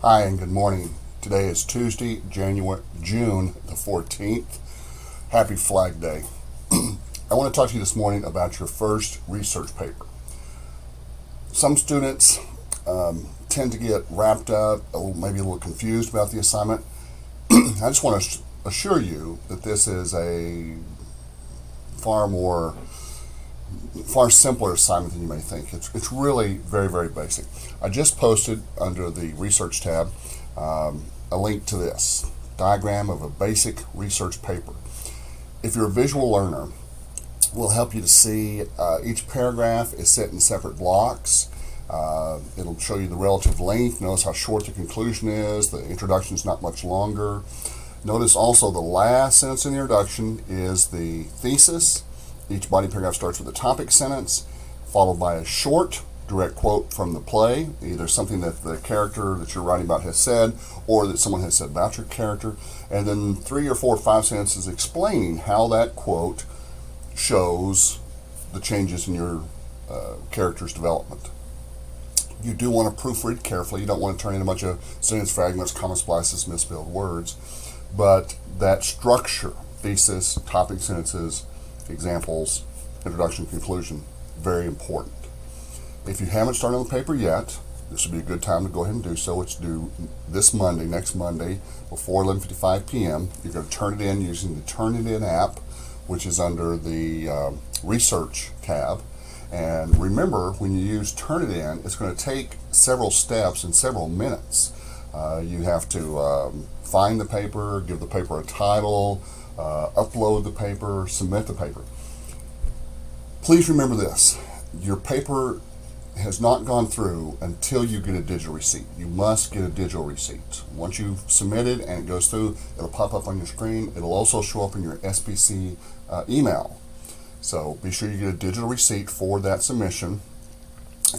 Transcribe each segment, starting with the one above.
Hi and good morning. Today is Tuesday, June the 14th. Happy Flag Day. I want to talk to you this morning about your first research paper. Some students tend to get wrapped up, maybe a little confused about the assignment. I just want to assure you that this is a far simpler assignment than you may think. It's really very, very basic. I just posted under the research tab a link to this diagram of a basic research paper. If you're a visual learner, it will help you to see each paragraph is set in separate blocks. It'll show you the relative length. Notice how short the conclusion is. The introduction is not much longer. Notice also the last sentence in the introduction is the thesis. Each body paragraph starts with a topic sentence, followed by a short, direct quote from the play, either something that the character that you're writing about has said, or that someone has said about your character, and then 3 or 4 or 5 sentences explaining how that quote shows the changes in your character's development. You do want to proofread carefully. You don't want to turn in a bunch of sentence fragments, comma splices, misspelled words, but that structure, thesis, topic sentences, examples, introduction, conclusion, very important. If you haven't started on the paper yet, this would be a good time to go ahead and do so. It's due this Monday, next Monday, before 11:55 p.m. You're going to turn it in using the Turn It In app, which is under the Research tab. And remember, when you use Turn It In, it's going to take several steps and several minutes. You have to find the paper, give the paper a title, upload the paper, submit the paper. Please remember this. Your paper has not gone through until you get a digital receipt. You must get a digital receipt. Once you've submitted and it goes through, it'll pop up on your screen. It'll also show up in your SPC email. So be sure you get a digital receipt for that submission.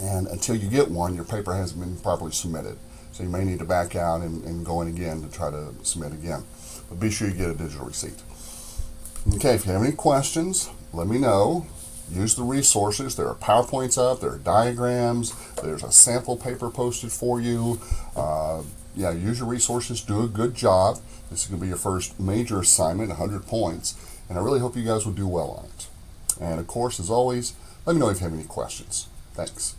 And until you get one, your paper hasn't been properly submitted. So you may need to back out and go in again to try to submit again. But be sure you get a digital receipt. Okay, if you have any questions, let me know. Use the resources. There are PowerPoints up, there are diagrams, there's a sample paper posted for you. Use your resources, do a good job. This is going to be your first major assignment, 100 points, and I really hope you guys will do well on it. And of course, as always, let me know if you have any questions. Thanks.